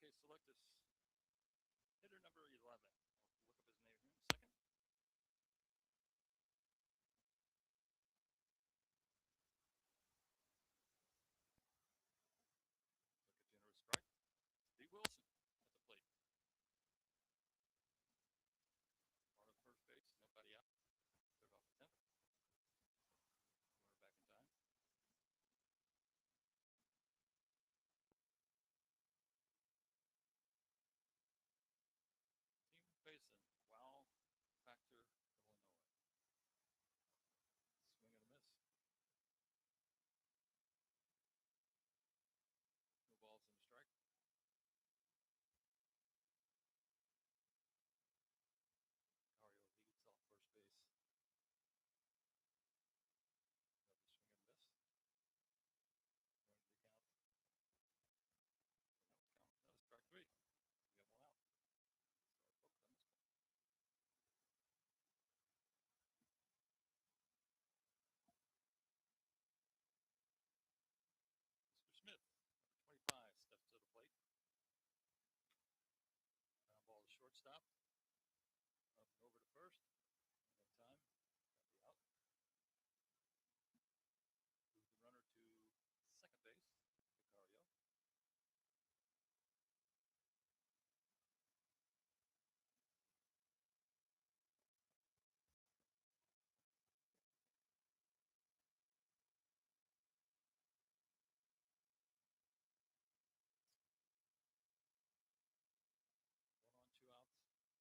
Okay, select this hitter number 11. I'll look up his name here in a second. Look at generous strike. Steve Wilson at the plate. Part of first base, nobody out. Took off the 10th. We're back in time. Team facing Wow Factor, Illinois. Swing and a miss. No balls and a strike. Cario leads off first base. Another swing and a miss. Running the count. Now it's count. That was strike three. We got one out. So I focus on this one. Mr. Smith, number 25, steps to the plate. Ground ball to shortstop. Up and over to first. No time. Got the out. Move the runner to second base. Vicario. One on, two outs.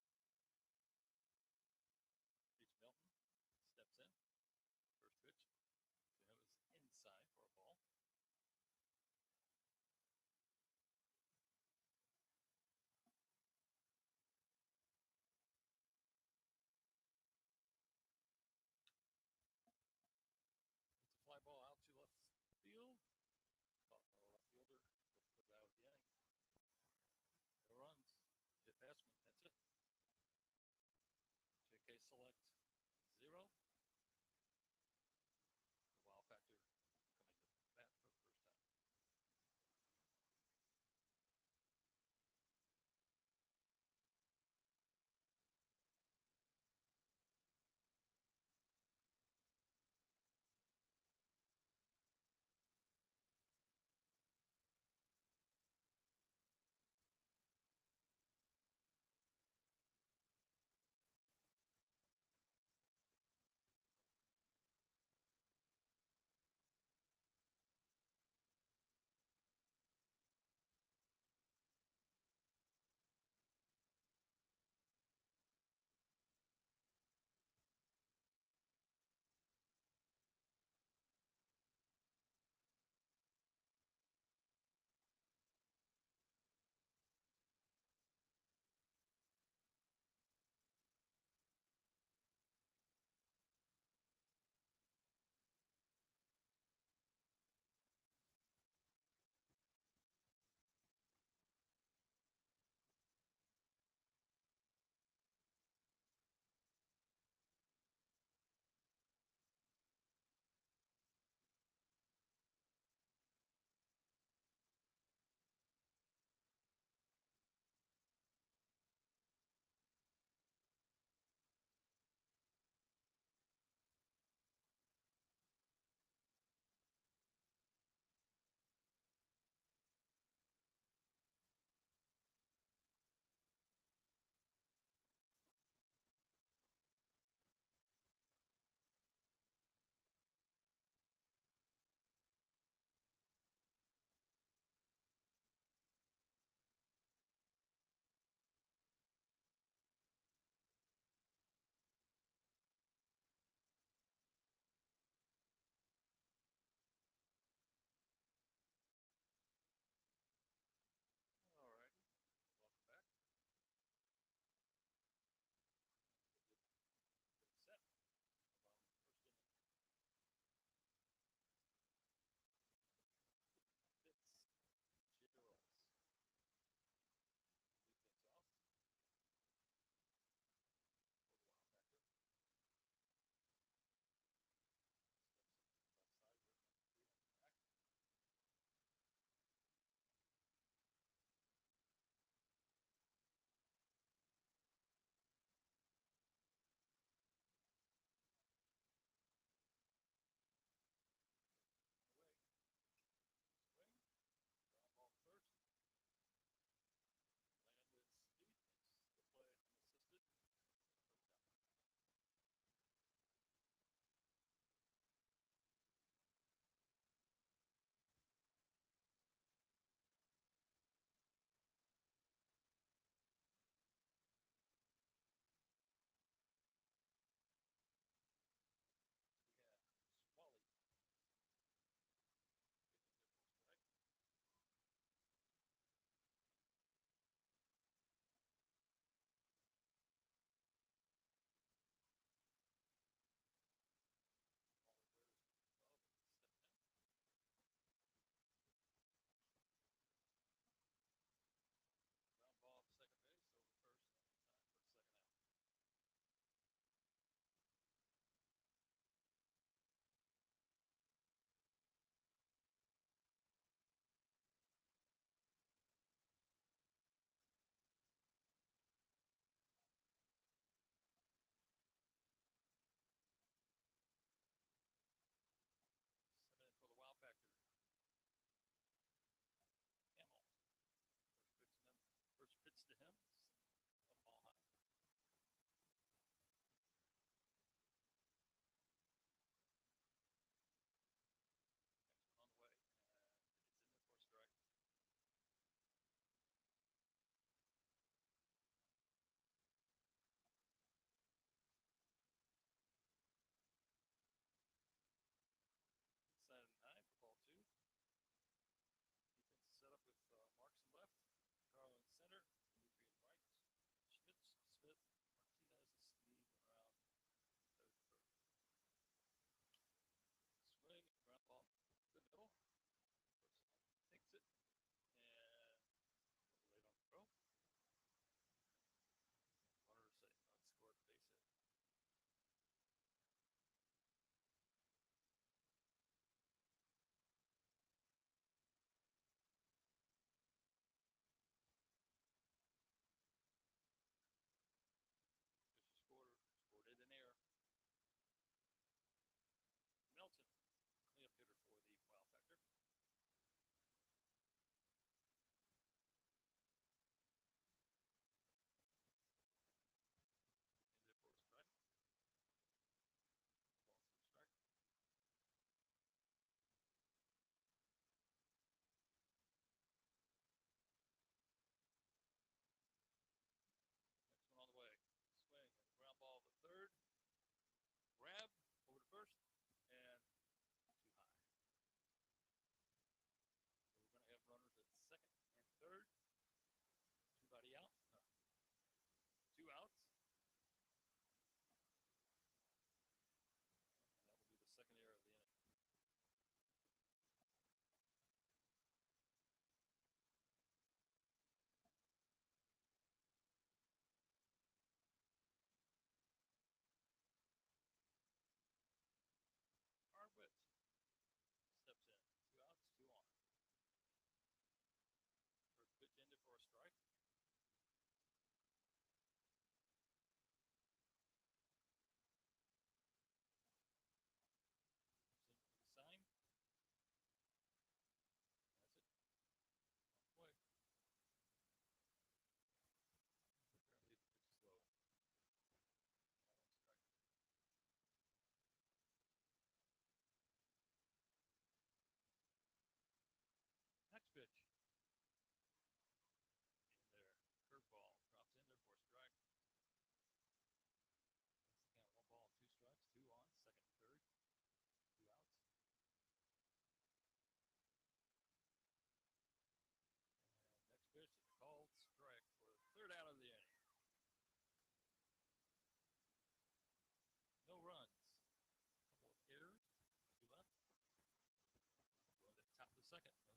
second. No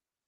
score.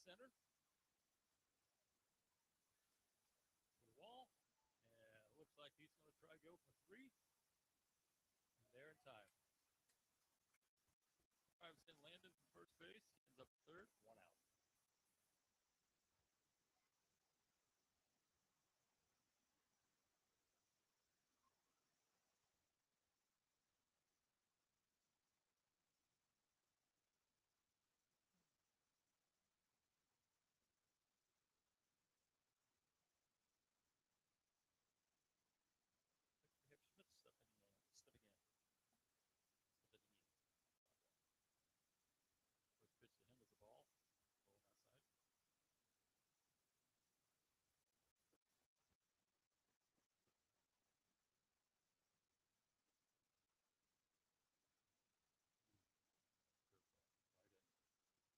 center for the wall. And it looks like he's going to try to go for three. And there in time. Drives in Landon from first base. He ends up third, one out. We have Schmidt stepping in. First pitch to him is the ball. Low on that side.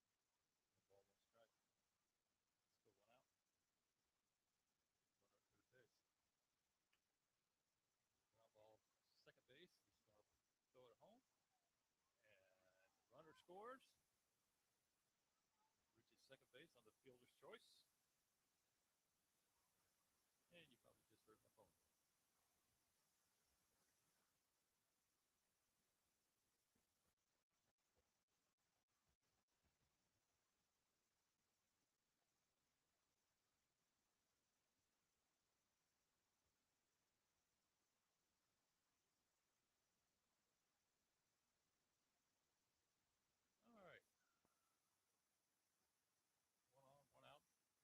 Right in. The ball won't strike. Still one out. Runner at third base. Ground ball, second base. He's going to throw it home. And the runner scores. Reaches second base on the fielder's choice. And you probably just heard my phone. All right. One on, one out.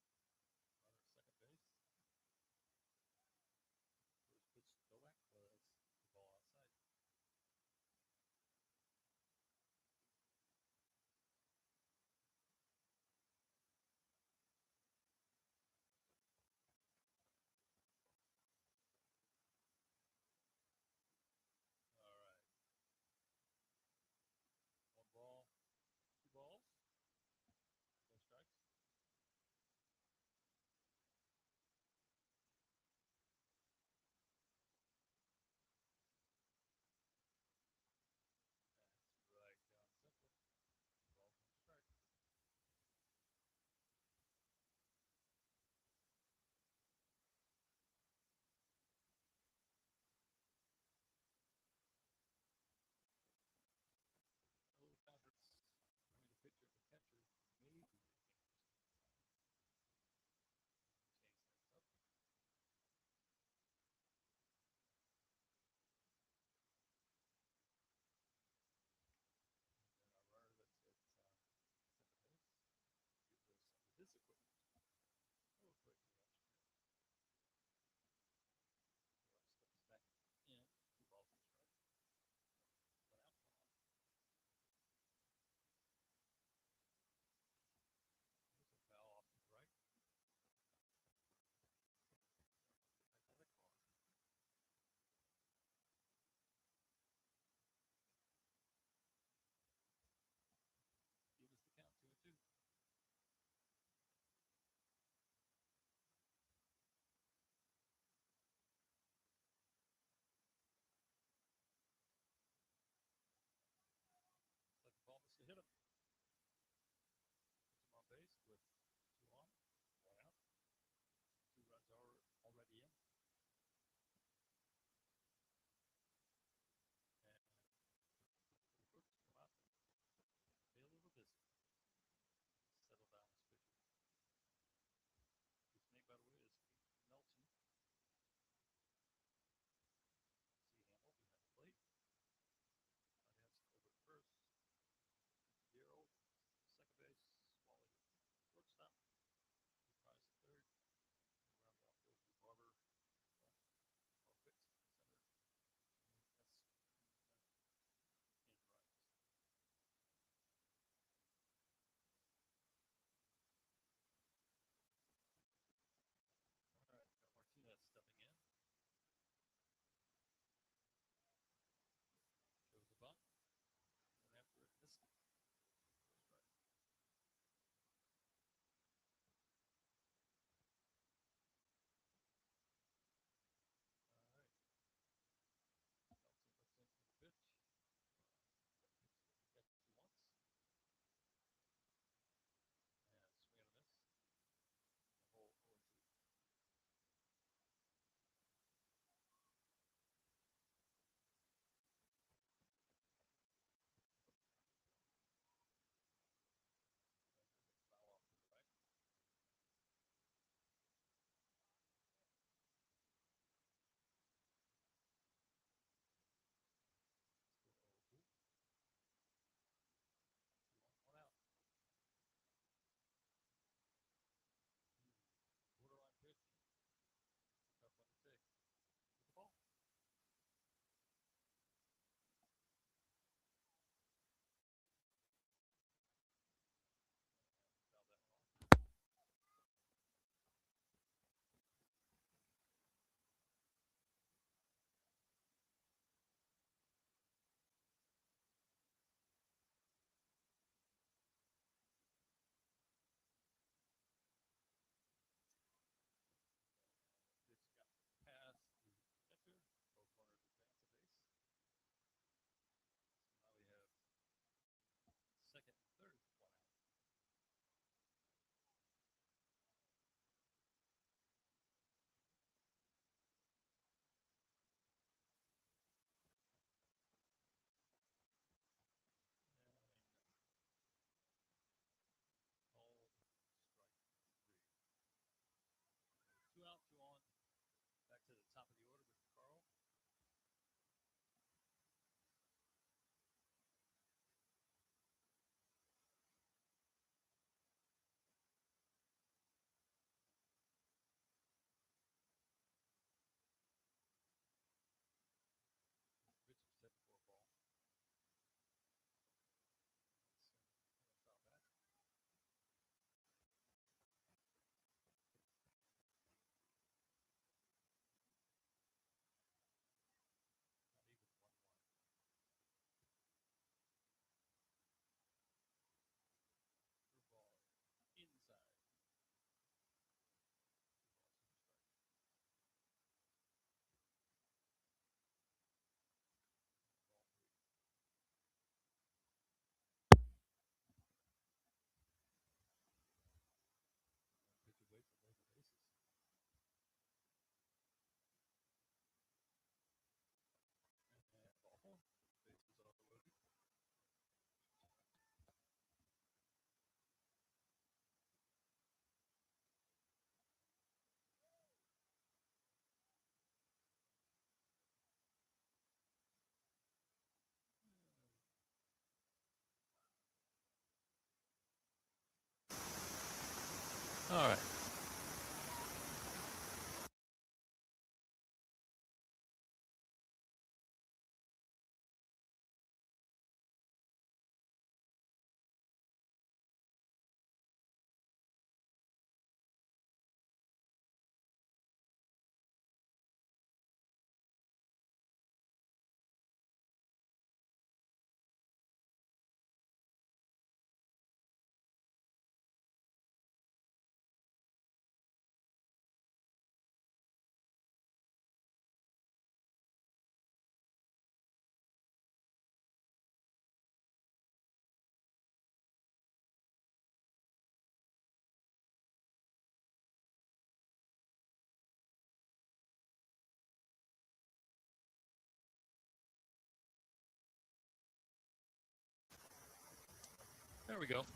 There we go.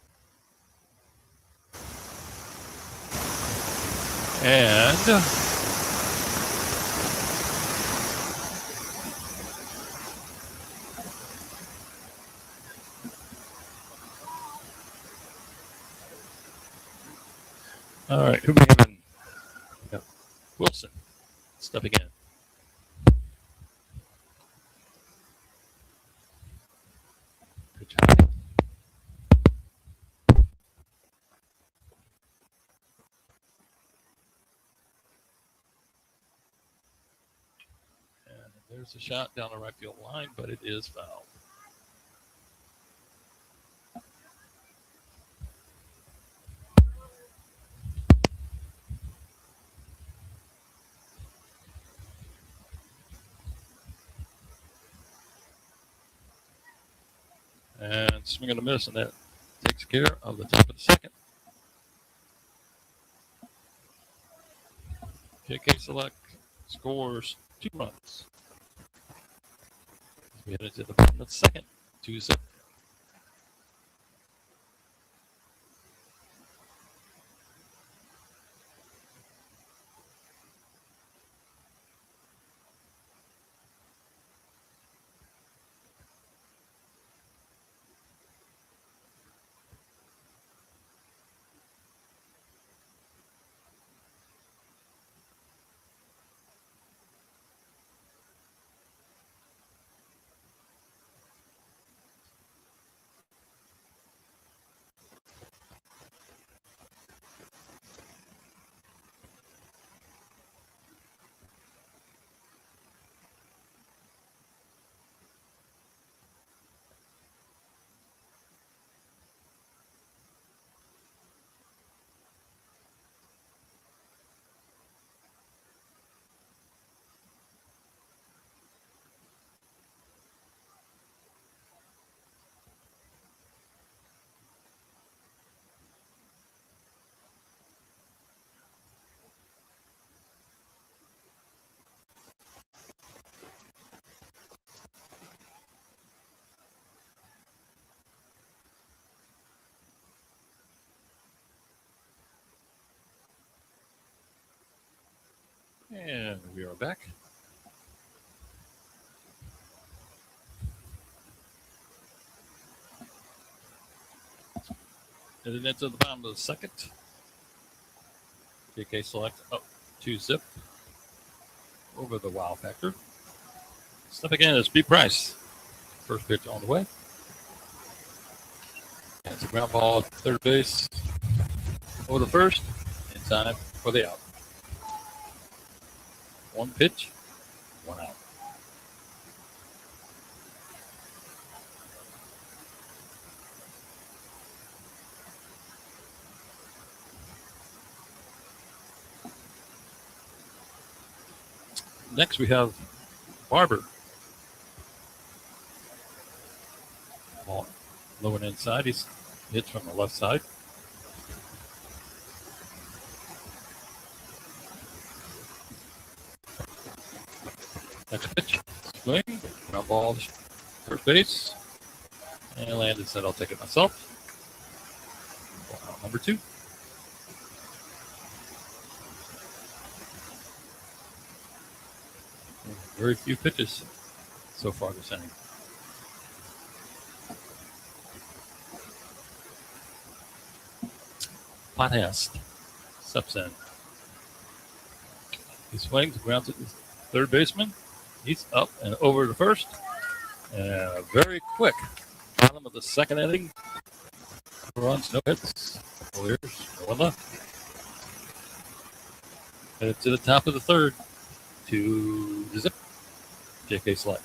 And all right, who we having? Yep. Wilson stepping in. Pitch high. And there's a shot down the right field line, but it is foul. And swing and a miss, and that takes care of the top of the second. JK Select scores 2 runs. We head into the bottom of the second, 2-0. And we are back. Headed into the bottom of the second. JK Select up 2-0 over the Wow Factor. Stepping in is B. Price. First pitch on the way. And it's a ground ball at third base. Over the first. In time for the out. 1 pitch, 1 out. Next we have Barber. Ball low and inside. He's hits from the left side. Next pitch, swing, ground ball to first base. And Landon said, I'll take it myself. Ball out number 2. Very few pitches so far this inning. Pothast steps in. He swings, grounds it to third baseman. He's up and over to first. And very quick. Bottom of the second inning. No runs, no hits. No errors, no one left. Headed to the top of the third. 2-0. JK Select.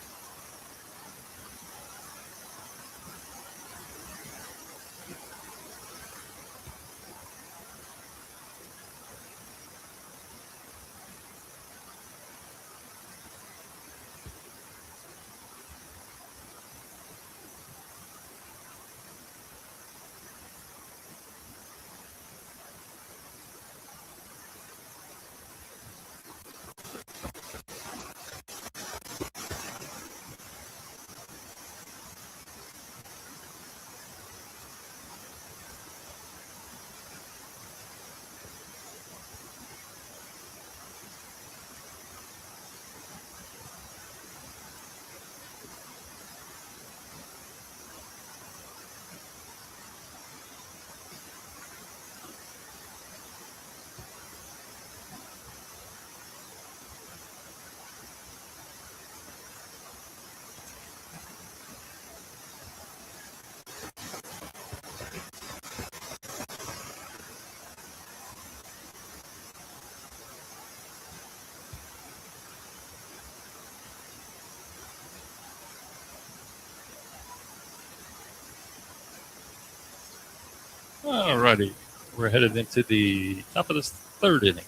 All righty. We're headed into the top of this third inning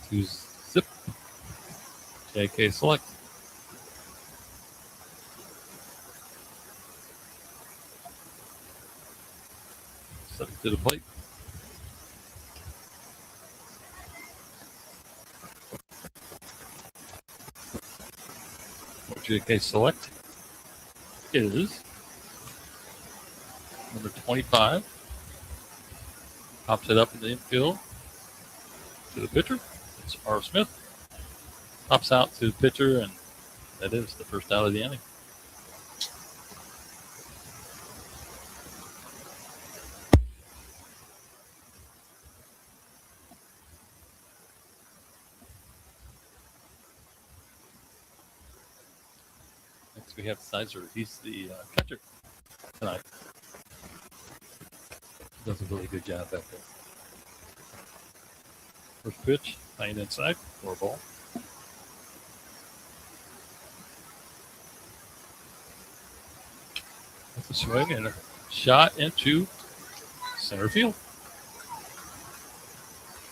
to Zip JK Select. Stepping to the plate. JK Select is number 25. Pops it up in the infield to the pitcher. It's R. Smith. Pops out to the pitcher, and that is the first out of the inning. Next we have Sizer. He's the catcher tonight. Does a really good job back there. First pitch, line inside, 4 ball. That's a swing and a shot into center field.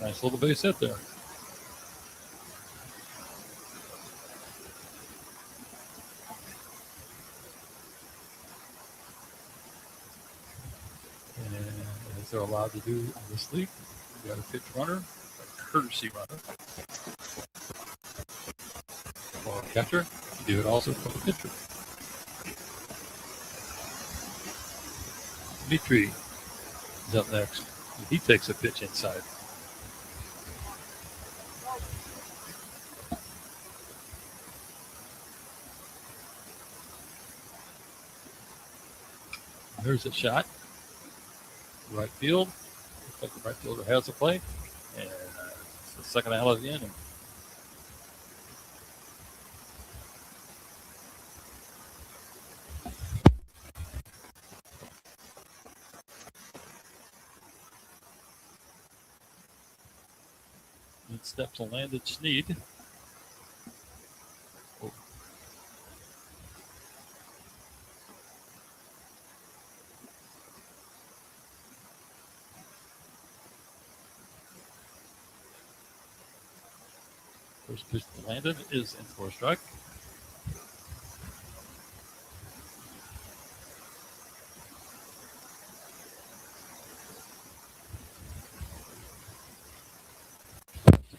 Nice little base hit there. And as they're allowed to do in this league, you got a pitch runner, a courtesy runner. For a catcher, you do it also for the pitcher. Dimitri is up next. He takes a pitch inside. There's a shot. Right field. Looks like the right fielder has the play. And it's the second out of the inning. In steps Landon Sneed. Oh. First pitch to Landon is in for a strike.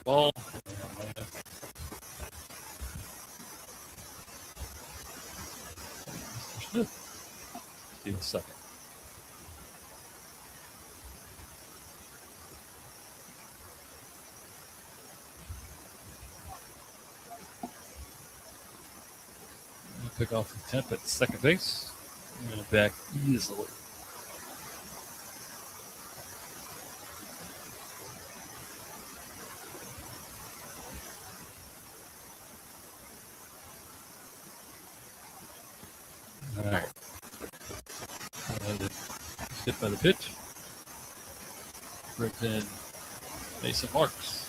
Ball. Mr. Smith. Steals second. Pick off the 10th at second base. And back easily. All right. Hit by the pitch. Brings in Mason Marks.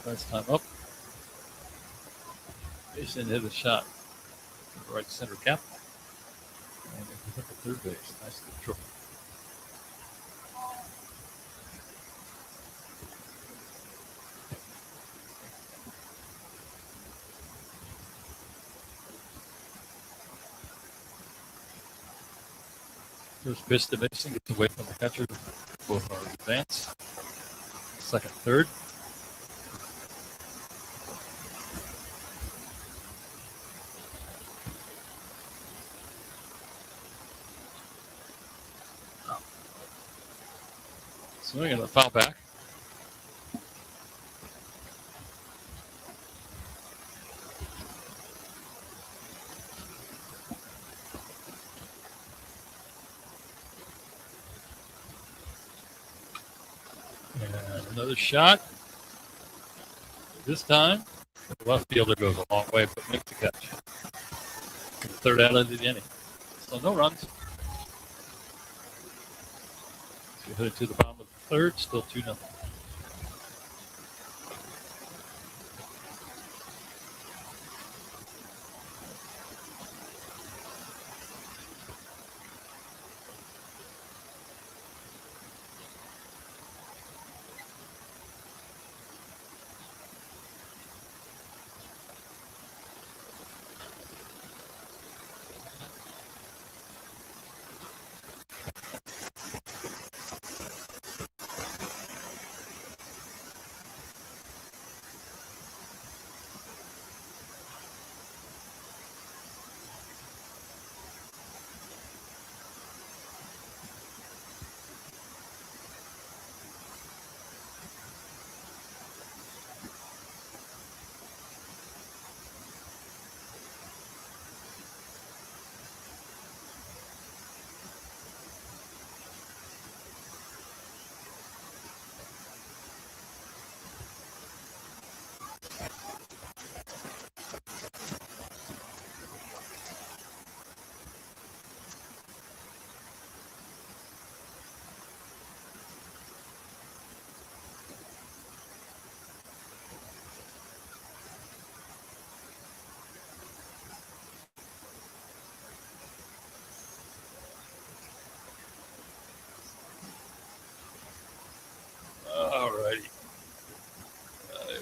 First time up. Mason hit a shot to the right center cap. And he hit the third base. Nice control. First pitch to Mason gets away from the catcher. Both are advanced. Second, third. Swing and a foul back. And another shot. This time, the left fielder goes a long way, but makes the catch. Third out of the inning. So no runs. So headed to the bottom of the third, still 2-0.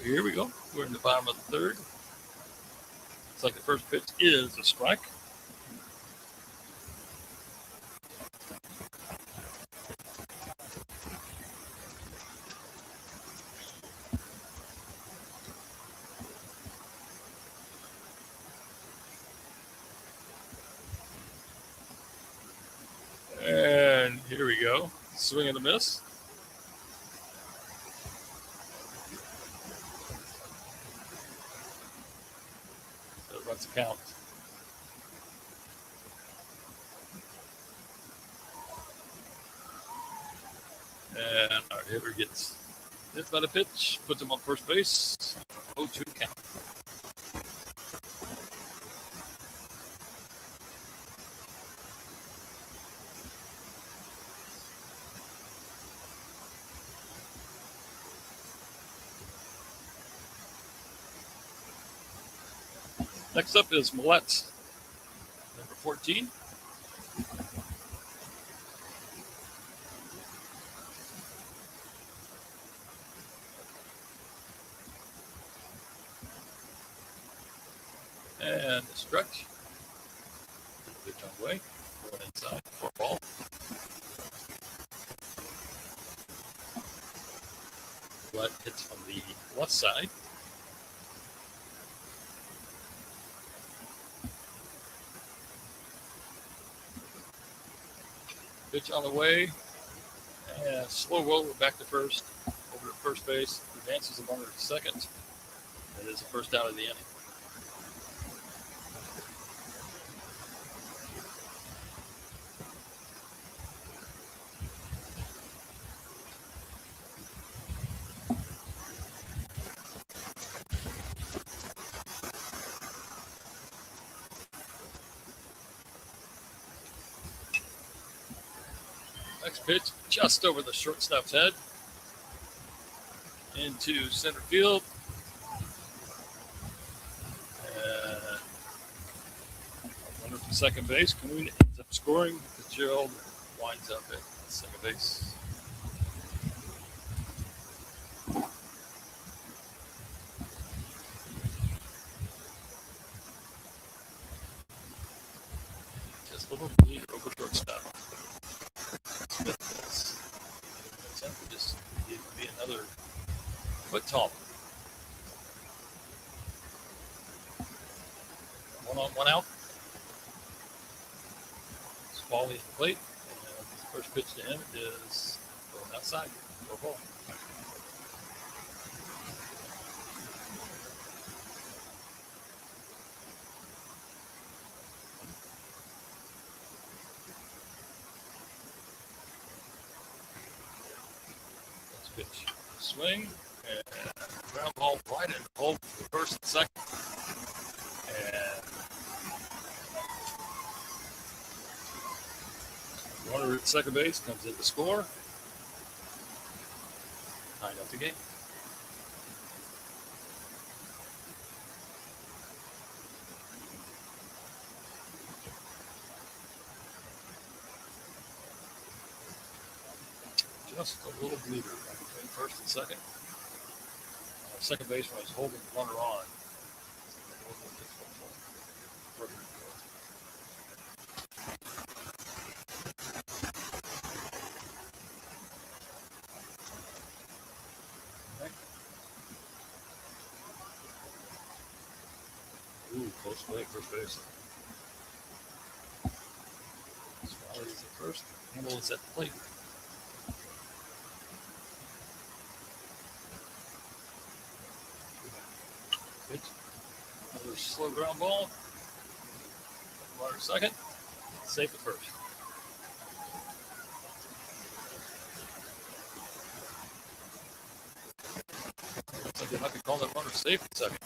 here we go. We're in the bottom of the third. Looks like the first pitch is a strike. And here we go. Swing and a miss. That runs the count. And our hitter gets hit by the pitch, puts him on first base. 0-2 count. Next up is Millette, number 14. And the stretch. Pitch on the way. Going inside for a ball. Millette hits from the left side. Pitch on the way. And slow roller back to first. Over to first base. Advances the runner to second. That is the first out of the inning. Next pitch, just over the shortstop's head. Into center field. And runner from second base. Kuhn ends up scoring. Fitzgerald winds up at second base. Just a little lead over shortstop. Smith just needed to be another foot tall. 1 on, 1 out. Smalley at the plate. And the first pitch to him is going outside for a ball. Next pitch. Swing. And ground ball right in the hole for the first and second. And runner at second base comes in to score. 9-0 game. Just a little bleeder between first and second. Second baseman is holding the runner on. Ooh, close play, first base. Smalley is at first. Handle is at the plate. Pitch. Another slow ground ball. Runner second. Safe at first. Looks like they might be calling that runner safe at second.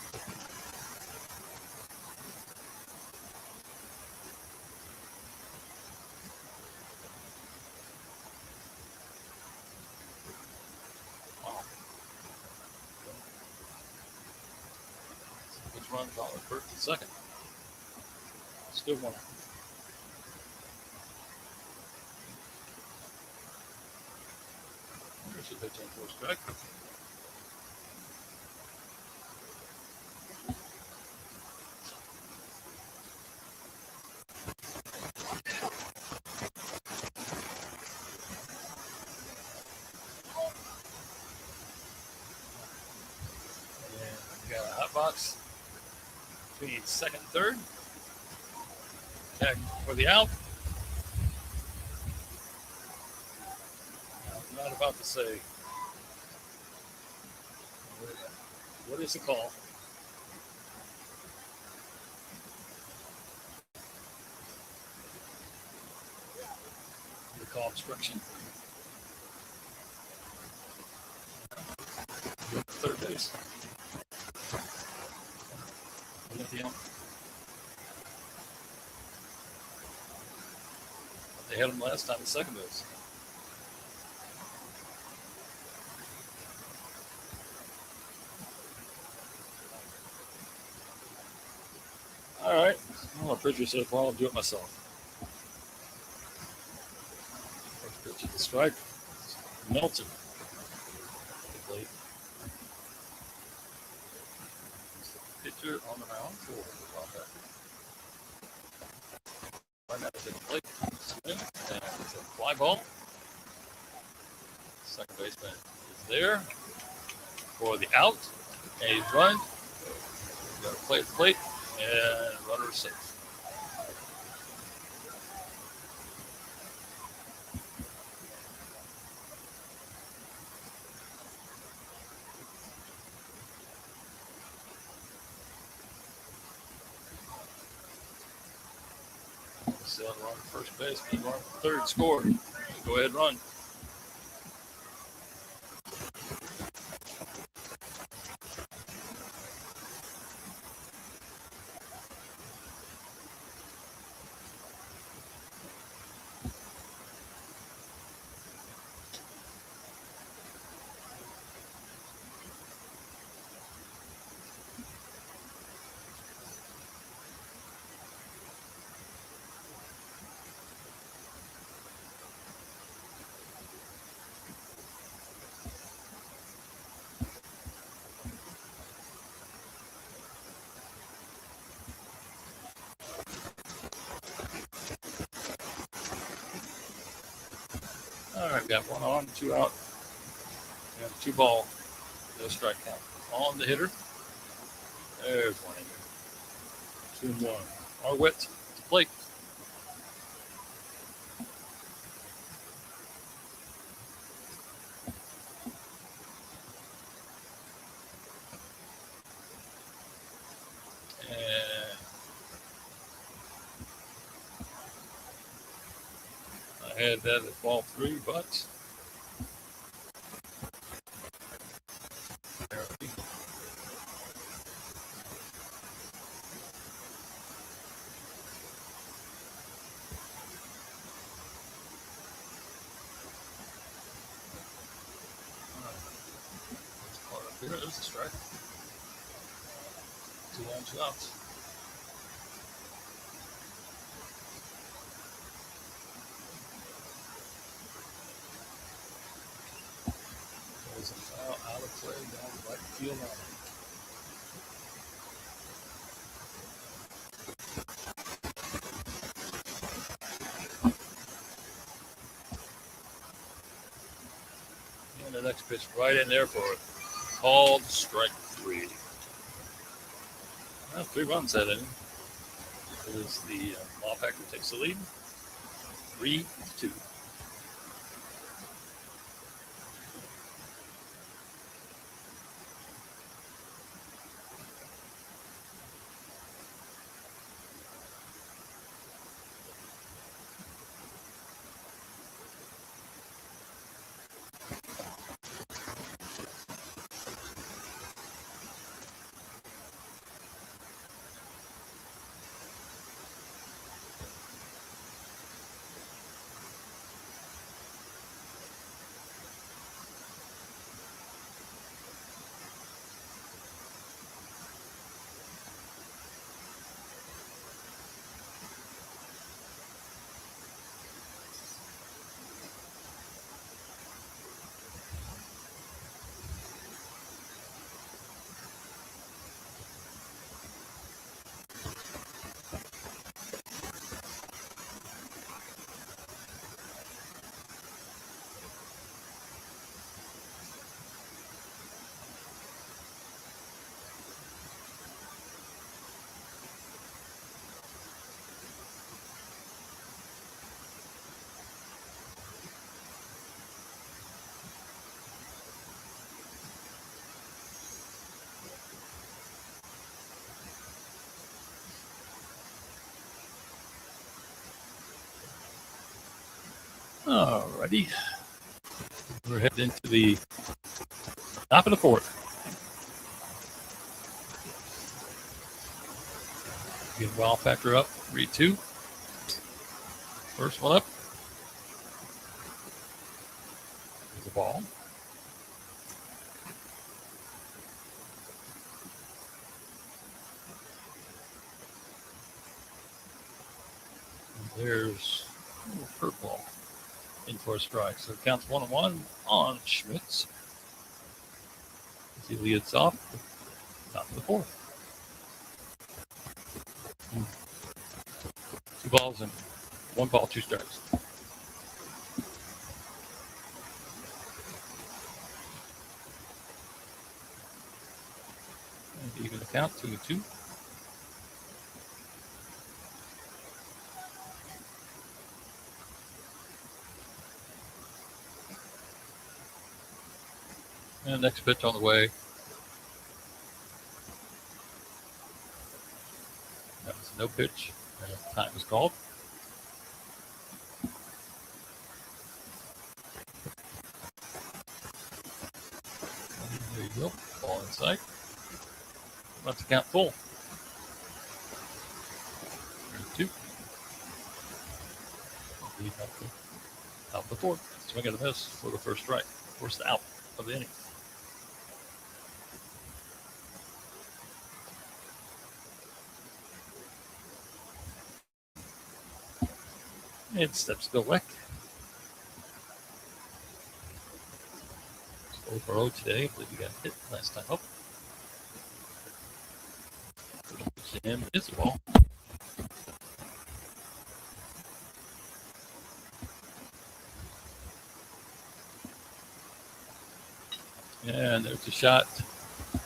Runs on first and second. Still one. There's a pitch on for a strike. box between second and third. Tag for the out. I'm not about to say what is the call. The call obstruction. Third base. They had him last time at second base. All right. Well, Bridger said, well, I'll do it myself. First pitch of the strike. Melton. Late. Pitcher on the mound for Wildcat. Right now, it's in the plate. Swing. And it's a fly ball. Second baseman is there for the out. And he's run. Got to play at the plate. And runner safe. Still run first base, run third, score. Go ahead, run. All right, got one on, two out, and 2 ball. No strike count. On the hitter. There's one in there. 2-1. Arwett to plate. And I had that at ball 3, but there's a strike. 2 on, 2 outs. There's a foul out of play down the right field line. And the next pitch right in there for it. Called strike 3. Well, 3 runs that inning. As the Wildpacker takes the lead. 3-2. Alrighty. We're heading into the top of the fourth. Get Wow Factor up, 3-2. First one up. There's the ball. And there's a curveball in for a strike. So it counts 1-1 on Schmitz. As he leads off, top of the fourth. 2 balls and 1 ball, 2 strikes. And even the count, 2-2. And next pitch on the way. That was no pitch. Time was called. And there you go. Ball inside. That's the count full. 2. Lead out the fourth. Swing and a miss for the first strike. First out of the inning. And steps Bill Weck. 0 today. I believe he got hit last time up. Jim is the ball. And there's a shot.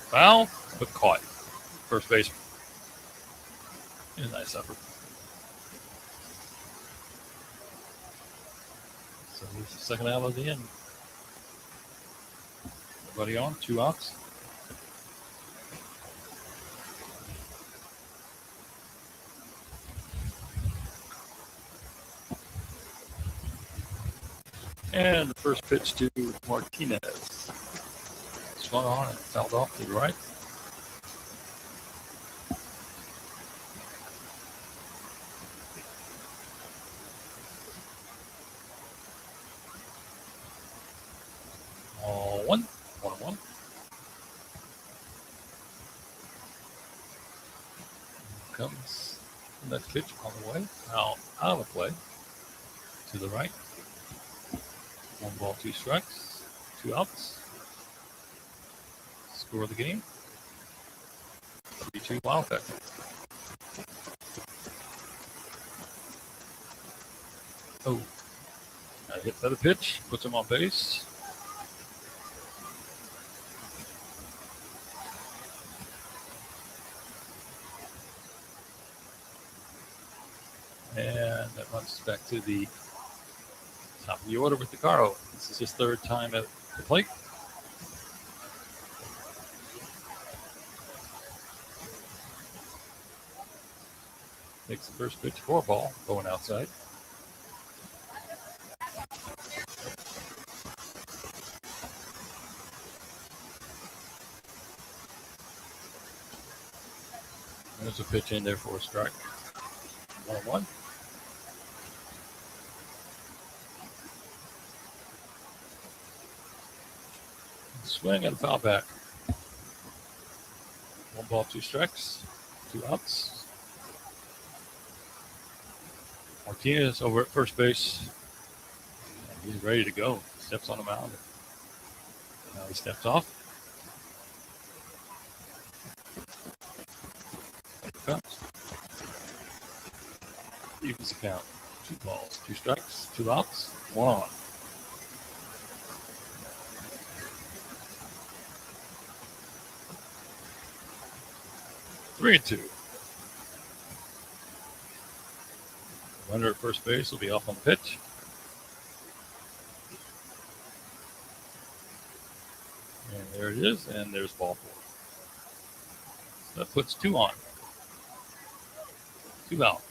Foul, but caught. First baseman. And a nice effort. So here's the second out of the inning. Everybody on, 2 outs. And the first pitch to Martinez. Swung on and fouled off to the right. All 1-1. Comes the next pitch on the way. Out of play. To the right. 1 ball, 2 strikes. 2 outs. Score of the game. 3-2 Wild Factor. Oh. Got hit by the pitch. Puts him on base. And that runs back to the top of the order with DeCaro. This is his 3rd time at the plate. Takes the first pitch for a ball, going outside. There's a pitch in there for a strike. 1-1. Swing and a foul back. 1 ball, 2 strikes. 2 outs. Martinez over at first base. And he's ready to go. Steps on the mound. Now he steps off. Comes. Evens the count. 2 balls, 2 strikes, 2 outs, 1 on. Three and 2. Runner at first base will be off on the pitch. And there it is, and there's ball 4. So that puts 2 on. 2 out.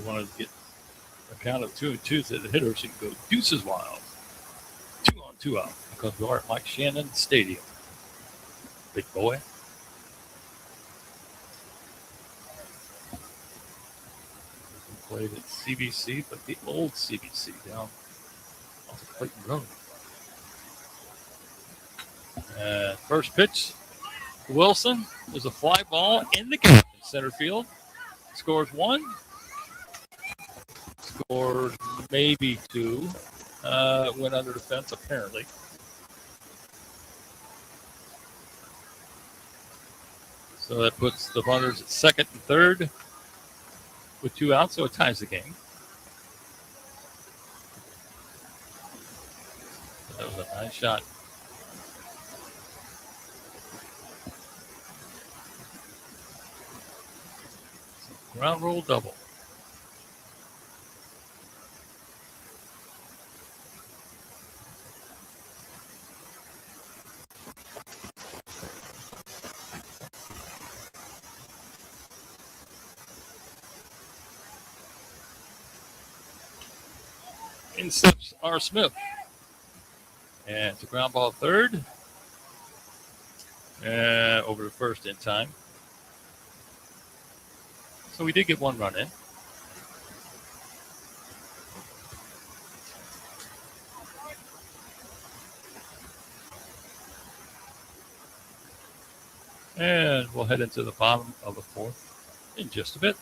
wanted to get a count of 2-2 to the hitter so you can go deuces wild. 2 on, 2 out. Because we are at Mike Shannon Stadium. Big boy. We played at CBC, but the old CBC down off of Clayton Road. And first pitch to Wilson is a fly ball in the gap in center field. Scores 1. Scores maybe 2. Went under the fence apparently. So that puts the runners at second and third with 2 outs, so it ties the game. That was a nice shot. Ground roll double. In steps R. Smith. And it's a ground ball third. And over to first in time. So we did get 1 run in. And we'll head into the bottom of the 4th in just a bit.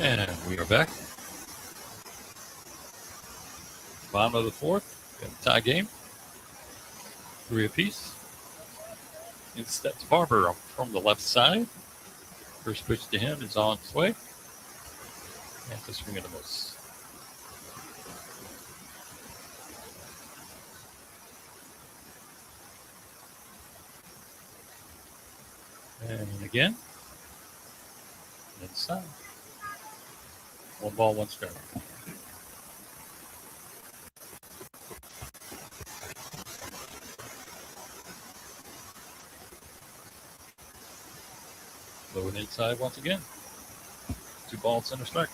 And we are back. Bottom of the 4th. Got a tie game. 3 apiece. In steps Barber from the left side. First pitch to him is on its way. And it's a swing and a miss. And again. Inside. 1 ball, 1 strike. Low and inside once again. 2 balls and a strike.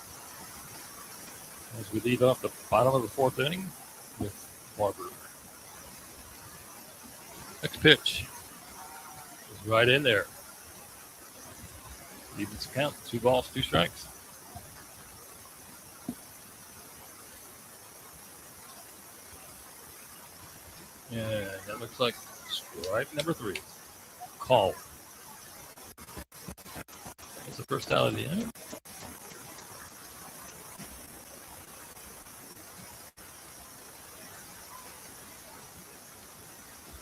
As we lead off the bottom of the 4th inning with Barber. Next pitch is right in there. Evens the count. 2 balls, 2 strikes. And that looks like strike number 3. Call. That's the first out of the inning.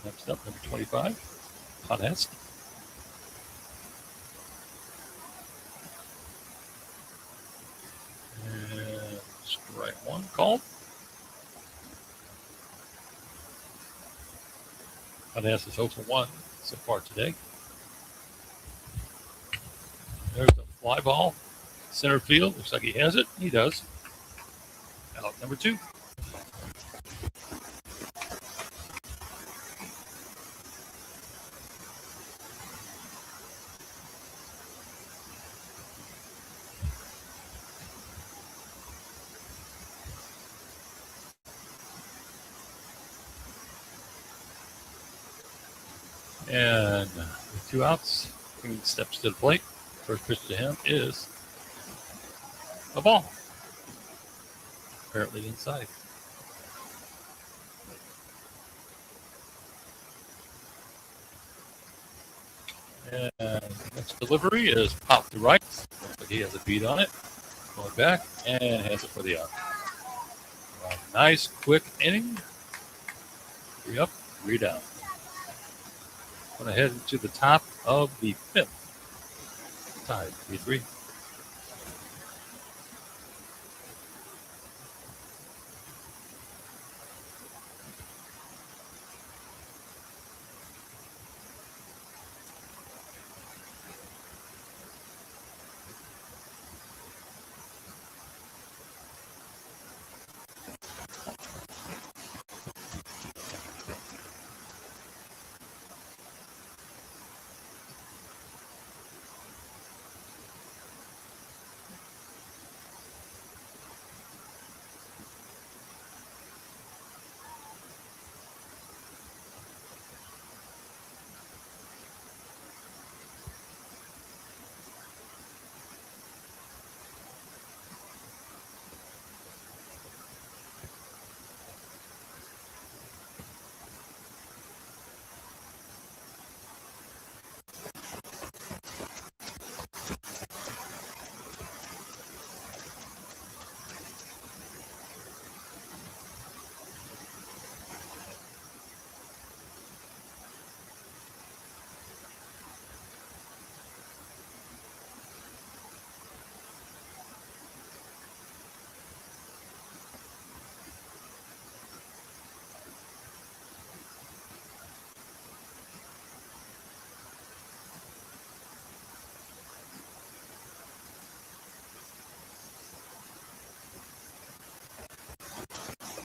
Next up, number 25, Ponesk. And strike 1 called. Ponesk is 0 for 1 so far today. There's a fly ball. Center field. Looks like he has it. He does. Out number 2. And with 2 outs, Green steps to the plate. First pitch to him is a ball. Apparently inside. And next delivery is popped to right. Looks like he has a beat on it. Going back and hands it for the out. Nice quick inning. 3 up, 3 down. Going to head to the top of the 5th. Tied 3-3.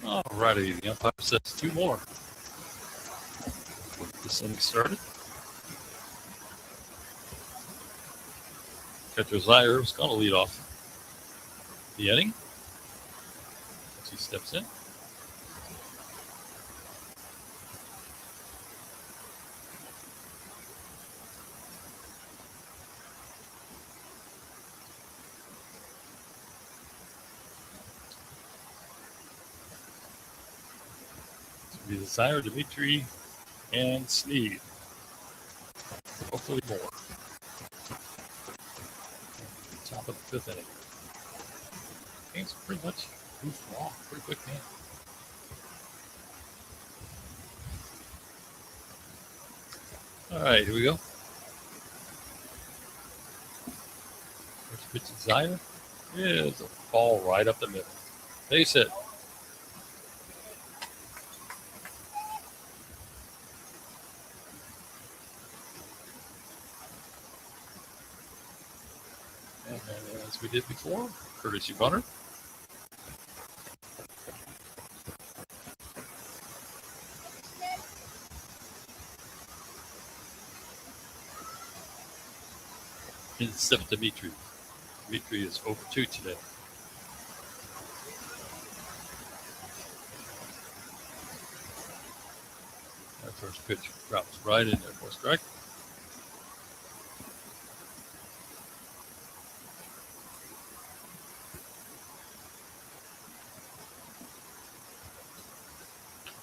Alrighty, the umpire says 2 more. This inning started. Catcher Zaire is going to lead off the inning as he steps in. Be the Zaire, Dimitri, and Sneed. Hopefully more. Top of the 5th inning. Game's pretty much moved along. Pretty quick game. All right, here we go. First pitch to Zaire is a ball right up the middle. Base hit. And as we did before, courtesy runner. Instead of Dimitri. Dimitri is over 2 today. That first pitch drops right in there for a strike.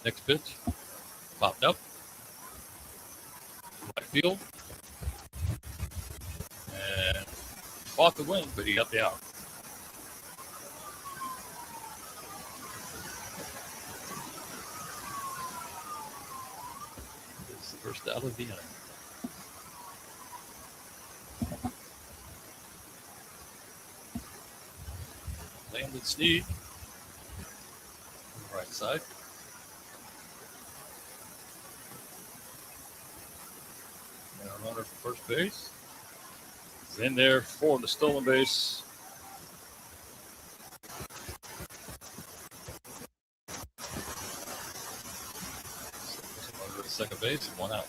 Next pitch popped up. Right field. And fought the win, but he got the out. It's the first out of the inning. Landon Sneed on the right side. And a runner for first base. He's in there for the stolen base. Runner at second base, 1 out.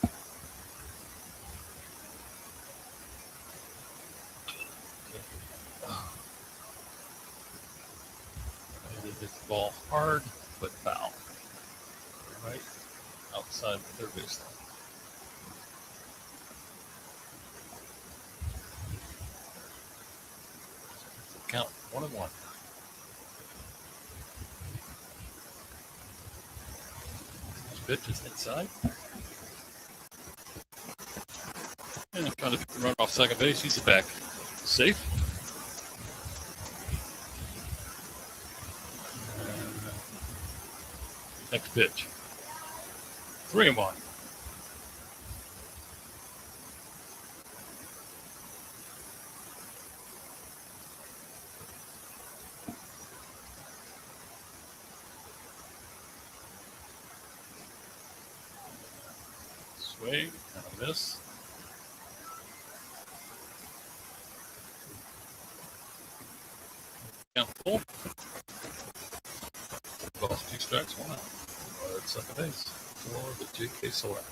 Hit the ball hard, but foul. Right outside the third base line. count 1-1. Pitch is inside. And trying to run off second base. He's back. Safe. Next pitch. 3-1. Swing and a miss. Count full. Balls, 2 strikes, 1 out. At second base for the J.K. Select.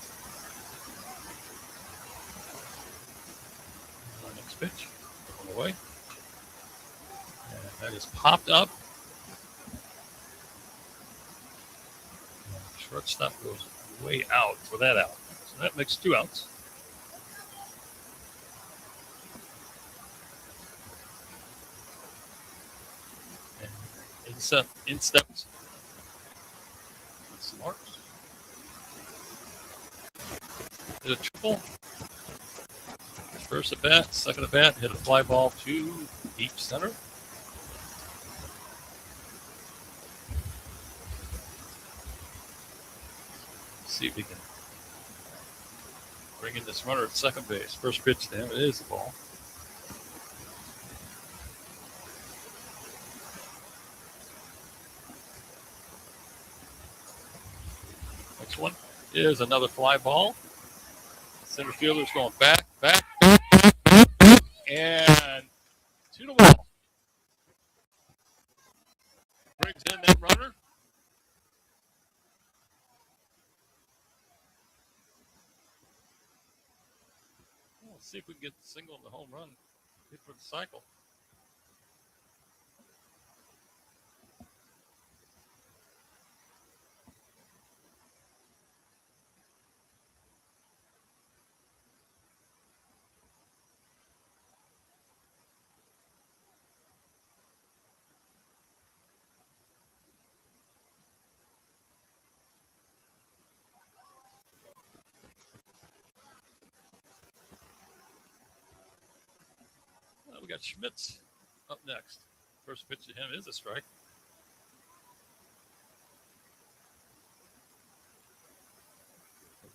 Our next pitch on the way. And that is popped up. And shortstop goes way out for that out. So that makes 2 outs. And in steps Marks. Hit a triple. First at bat, second at bat, hit a fly ball to deep center. See if he can bring in this runner at second base. First pitch to him, it is the ball. Next one is another fly ball. Center fielder's going back, and to the wall. Brings in that runner. Let's see if we can get the single and the home run hit for the cycle. We got Schmitz up next. First pitch to him is a strike.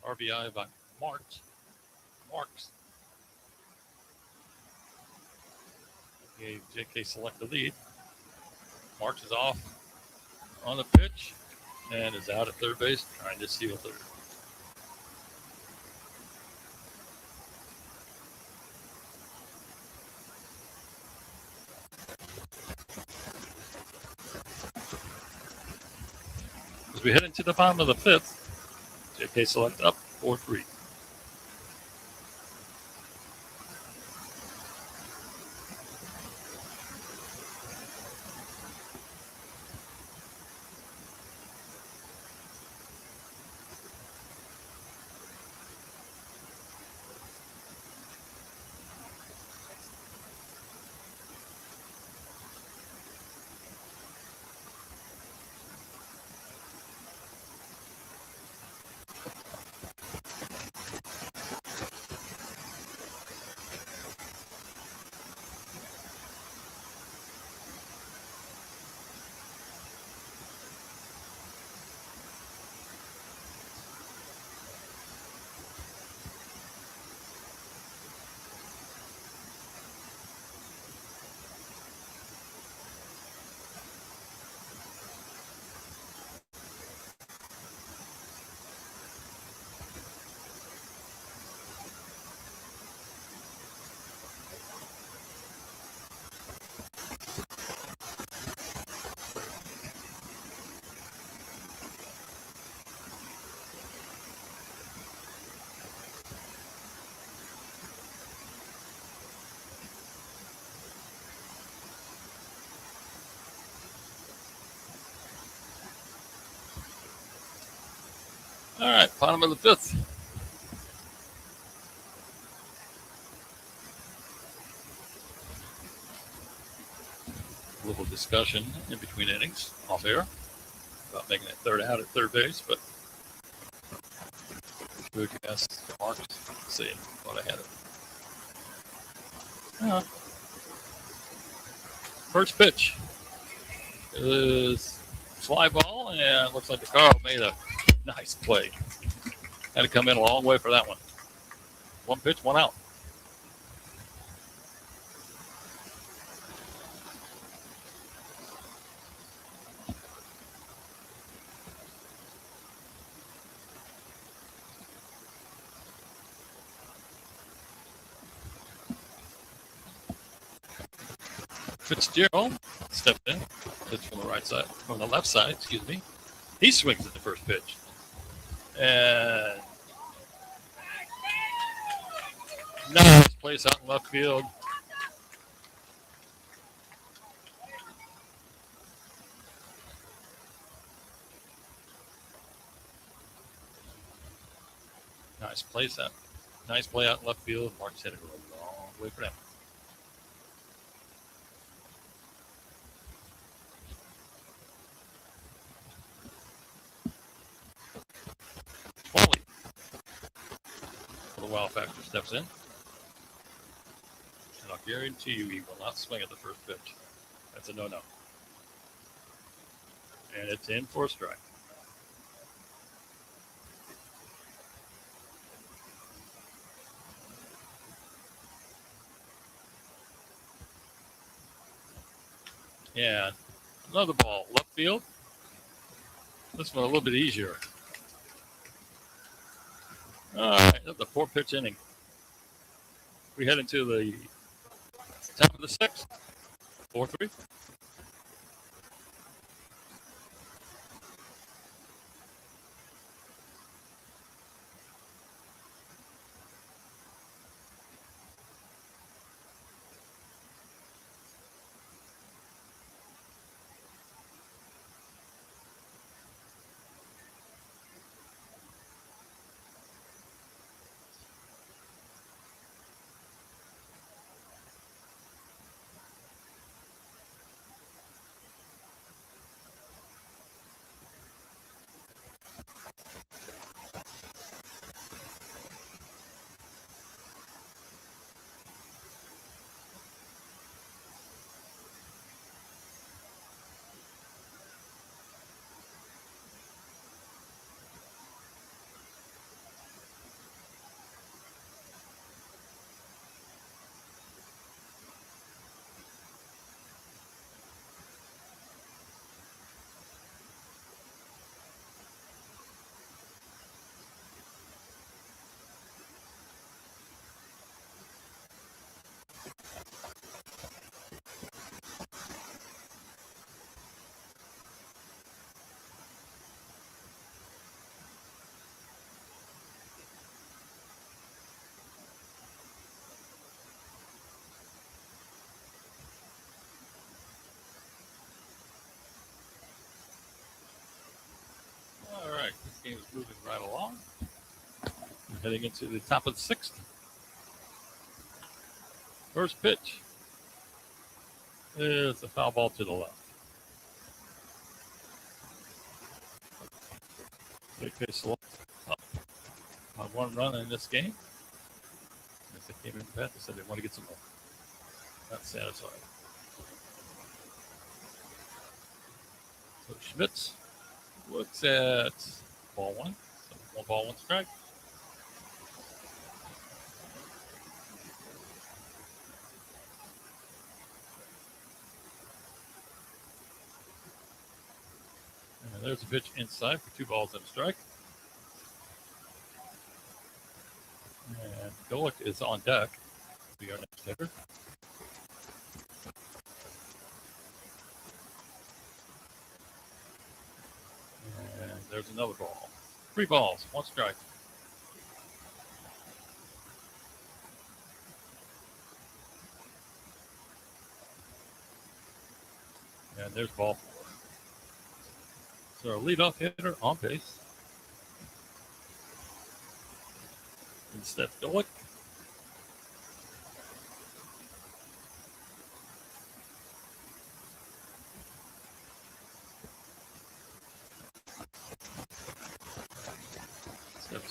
RBI by Marks. Gave J.K. Select the lead. Marks is off on the pitch and is out at third base trying to steal third. As we head into the bottom of the fifth, J.K. Select up 4-3. All right, bottom of the fifth. A little discussion in between innings off air about making it third out at third base, but we could ask Mark to see what I had it. First pitch is fly ball, and it looks like the Carl made a nice play. Had to come in a long way for that one. One pitch, one out. Fitzgerald stepped in, pitch from the right side, from the left side, excuse me. He swings at the first pitch. And nice place out in left field. Nice place out. Nice play out in left field. Mark's hit it a long way for that. Wally. The wow factor steps in. And I'll guarantee you he will not swing at the first pitch. That's a no-no. And it's in for a strike. Yeah, another ball, left field. This one a little bit easier. All right, that's a 4-pitch inning. We head into the top of the 6th. 4-3. All right, this game is moving right along. We're heading into the top of the 6th. First pitch is a foul ball to the left. Big pitch select up on 1 run in this game. As they came in bet, they said they want to get some more. Not satisfied. So Schmitz looks at ball 1. So 1 ball, 1 strike. And there's a pitch inside for 2 balls and a strike. And Golick is on deck to be our next hitter. And there's another ball. 3 balls, 1 strike. And there's ball 4. So our leadoff hitter on base. Instead of Golick.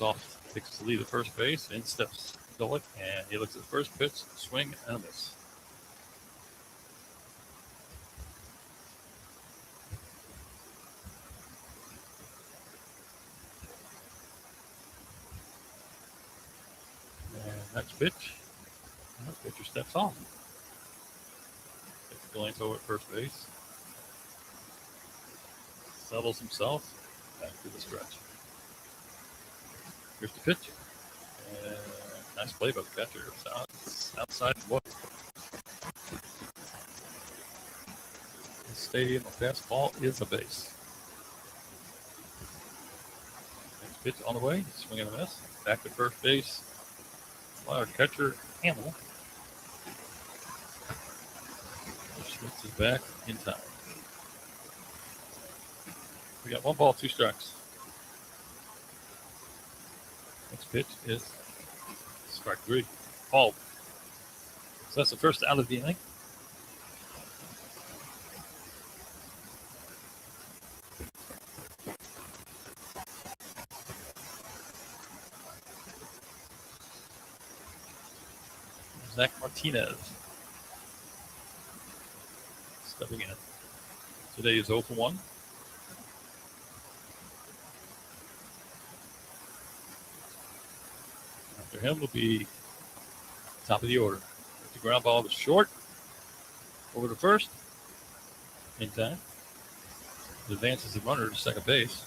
off, takes the lead at first base. In steps Golick, and he looks at the first pitch, swing and a miss. And next pitch, the pitcher steps off. Takes Galanto at first base. Settles himself back to the stretch. Here's the pitch. And nice play by the catcher. Outside and what? The stadium, a fast ball is a base. Next pitch on the way. Swing and a miss. Back to first base. Our catcher, Hamill. Schmitz is back in time. We got 1 ball, 2 strikes. Next pitch is strike 3. Called. So that's the first out of the inning. Zach Martinez stepping in. Today is 0 for 1. After him will be top of the order. The ground ball was short. Over to first. In time. It advances the runner to second base.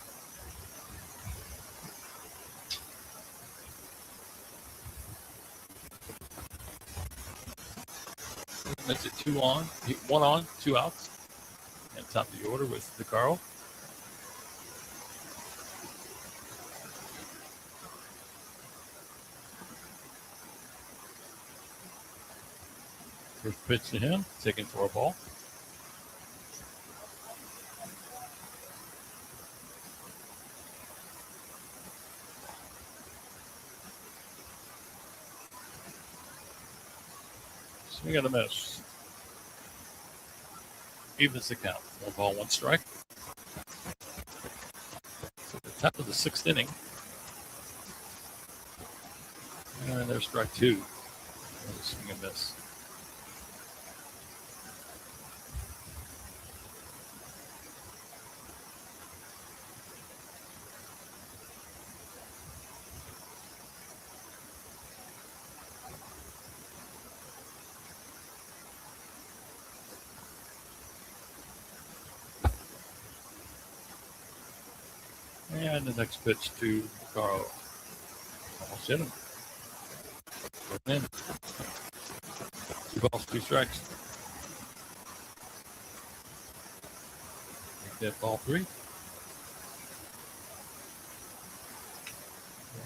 Makes it 2 on, 1 on, 2 outs. And top of the order with DeCaro. First pitch to him, taken for a ball. Swing and a miss. Evens the count. 1 ball, 1 strike. So the top of the 6th inning. And there's strike 2. Swing and miss. And the next pitch to Carl. Almost hit him. In. 2 balls, 2 strikes. Make that ball 3. And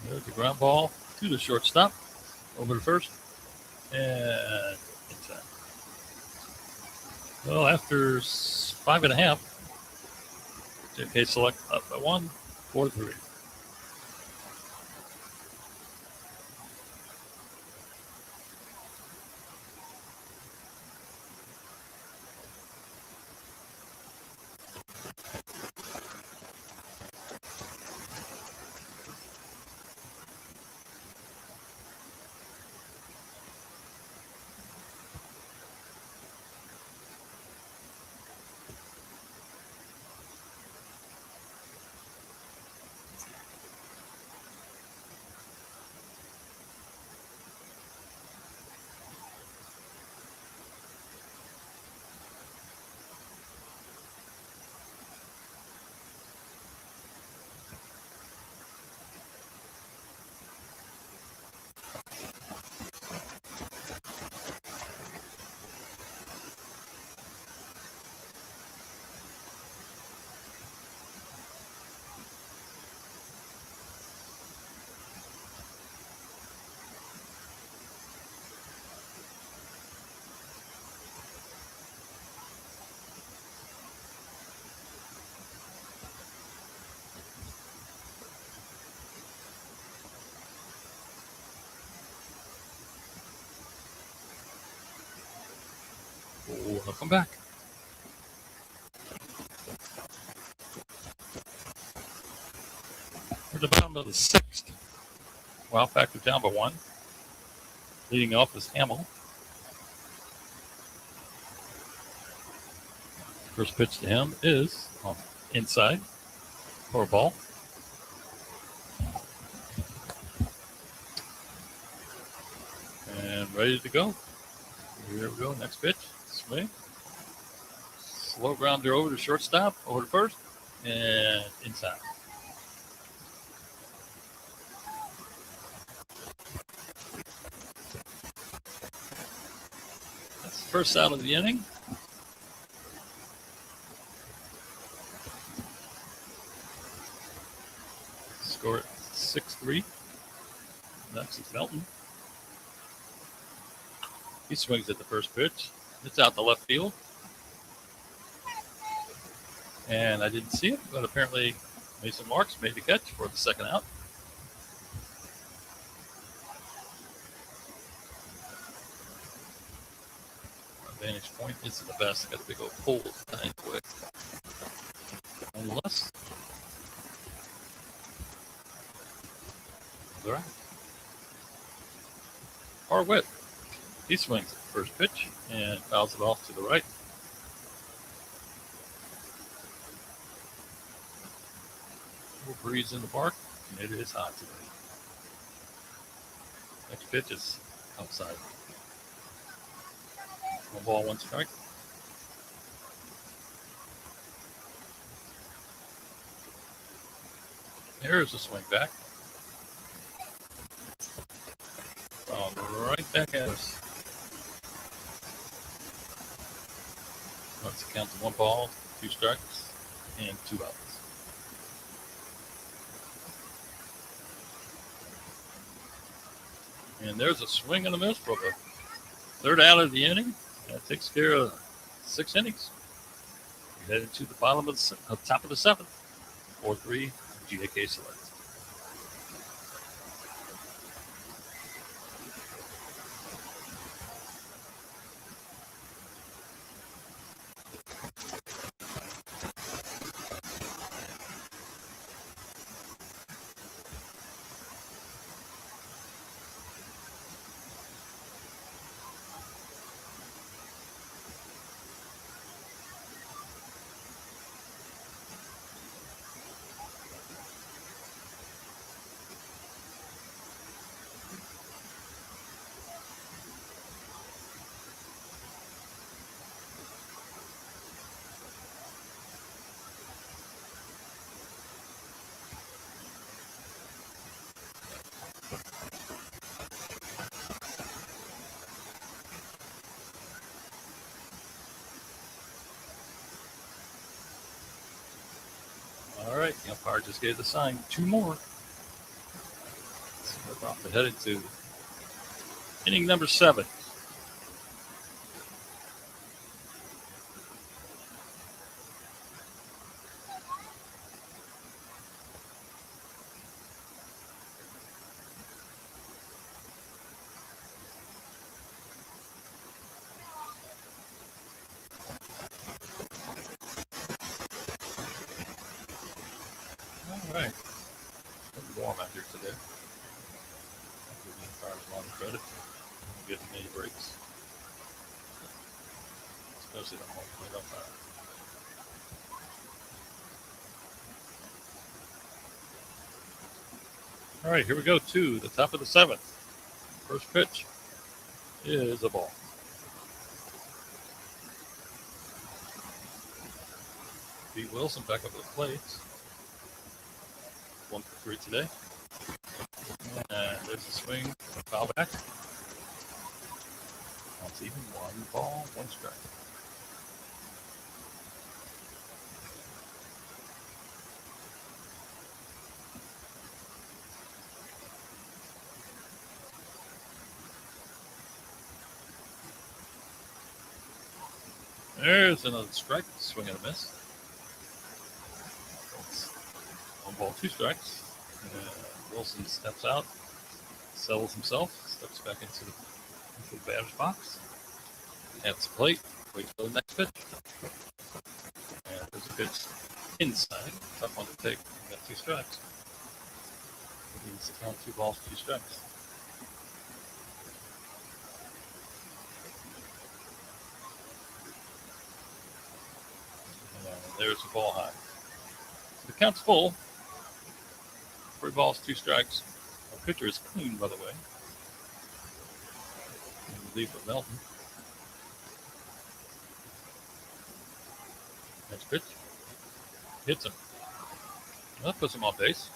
there's the ground ball to the shortstop. Over to first. And inside. Well, after 5.5, JK Select up by 1. 4-3. Welcome back. We're at the bottom of the 6th. Wow Factor down by 1. Leading off is Hamill. First pitch to him is inside for a ball. And ready to go. Here we go. Next pitch. Swing. Slow grounder over to shortstop, over to first, and inside. That's the first out of the inning. Score at 6-3. Next is Melton. He swings at the first pitch. It's out to left field. And I didn't see it, but apparently Mason Marks made the catch for the second out. Vantage point isn't the best. I got a big old pole behind quick. Unless. All right. Harwitt. He swings at the first pitch and fouls it off to the right. A little breeze in the park, and it is hot today. Next pitch is outside. 1 ball, 1 strike. There's a swing back. Right back at us. Let's count to 1 ball, 2 strikes, and 2 outs. And there's a swing and a miss for the third out of the inning. That takes care of 6 innings. We're headed to the bottom of the top of the 7th. 4-3 GAK Select. All right, the umpire just gave the sign. 2 more. So we're off to headed to inning number 7. All right. It's warm out here today. I'll give the umpires a lot of credit. Don't get many breaks. Especially the home plate umpire. All right, here we go to the top of the 7th. First pitch is a ball. Pete Wilson back up at the plate. 1 for 3 today. And there's a swing, foul back. That's even. 1 ball, 1 strike. There's another strike. Swing and a miss. 1 ball, 2 strikes. Wilson steps out, settles himself, steps back into the batter's box. At the plate, waits for the next pitch. And there's a pitch inside. Tough one to take. Got 2 strikes. He's count 2 balls, 2 strikes. And there's the ball high. The count's full. 3 balls, 2 strikes. Our pitcher is clean, by the way. In relief of Melton. Next pitch. Hits him. That puts him on base.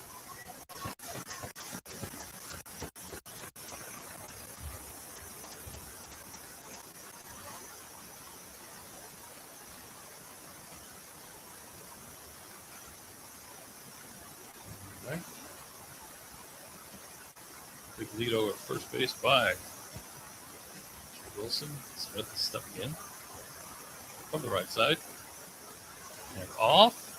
Okay. Big lead over first base by Wilson. Smith is stepping in from the right side. And off.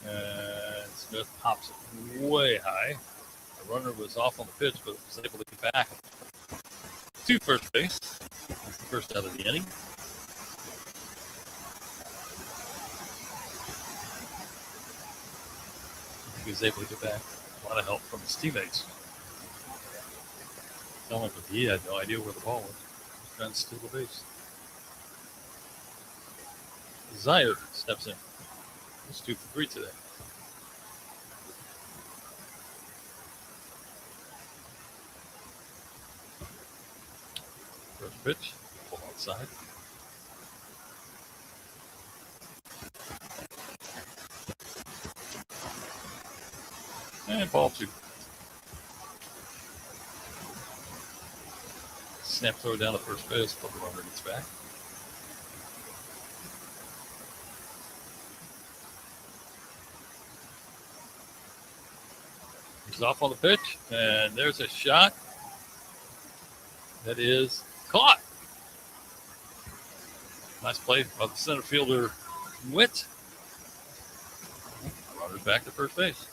And Smith pops it way high. The runner was off on the pitch, but was able to get back to first base. That's the first out of the inning. He was able to get back. A lot of help from his teammates. Sounded like he had no idea where the ball was. He was trying to steal the base. Zaire steps in. He's 2 for 3 today. First pitch, pull outside. And ball 2. Snap throw down to first base, but the runner gets back. He's off on the pitch, and there's a shot that is caught. Nice play by the center fielder, Witt. Runner's back to first base.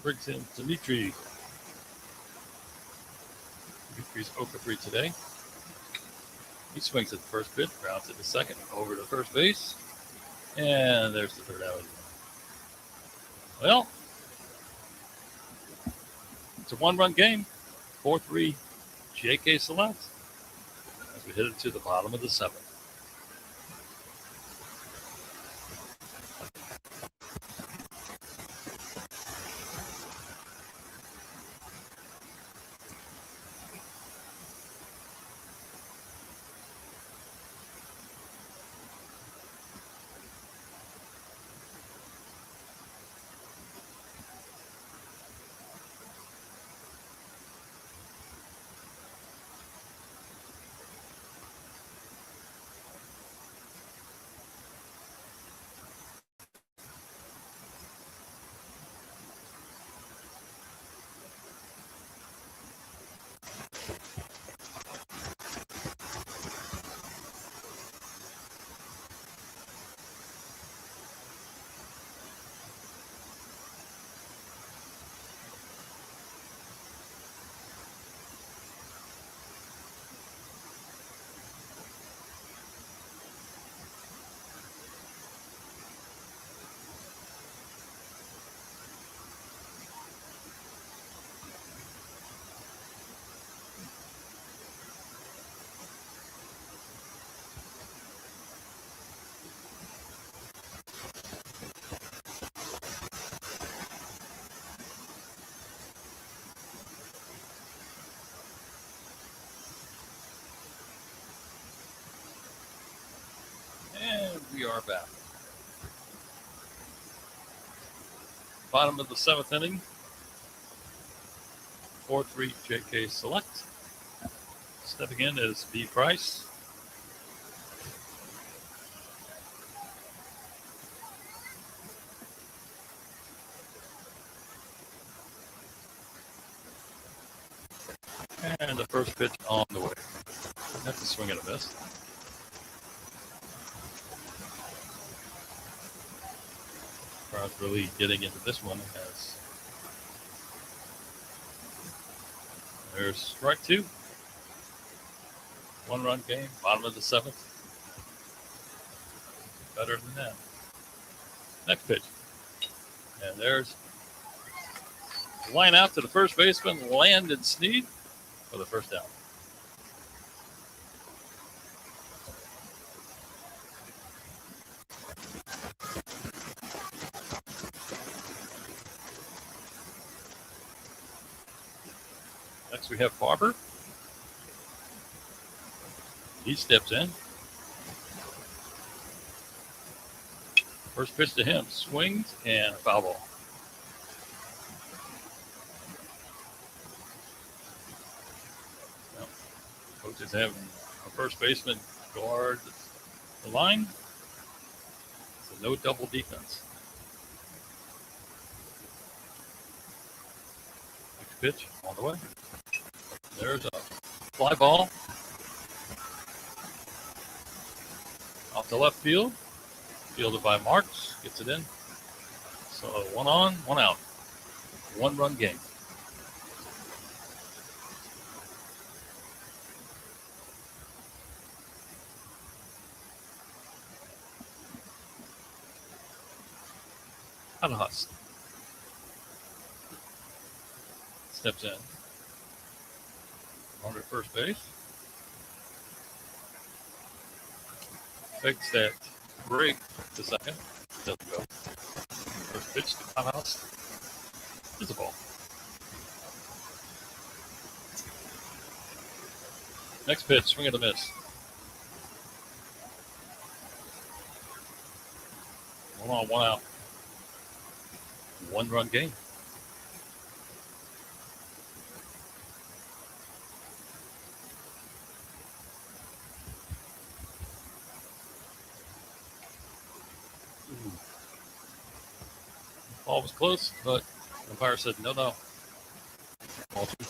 Brings in Dimitri. Dimitri's 0 for 3 today. He swings at the first pitch, grounds it to second, over to first base. And there's the third out. Well, it's a 1-run game. 4-3 JK Select as we hit it to the bottom of the 7th. We are back. Bottom of the 7th inning. 4-3 JK Select. Stepping in is B. Price. And the first pitch on the way. That's a swing and a miss. Crowd's really getting into this one as there's strike two. 1-run game, bottom of the seventh. Better than that. Next pitch. And there's line out to the first baseman, Landon Sneed, for the first down. Next we have Farber. He steps in. First pitch to him, swings and a foul ball. Well, coach is having a first baseman guard the line. So no double defense. Next pitch on the way. There's a fly ball off the left field. Fielded by Marks. Gets it in. So 1 on, 1 out. 1-run game. Huss steps in. On to first base. Fakes that break to second. Doesn't go. First pitch to Conhouse. Is a ball. Next pitch, swing and a miss. 1 on, 1 out. 1-run game. Ball was close, but the umpire said no. Ball two.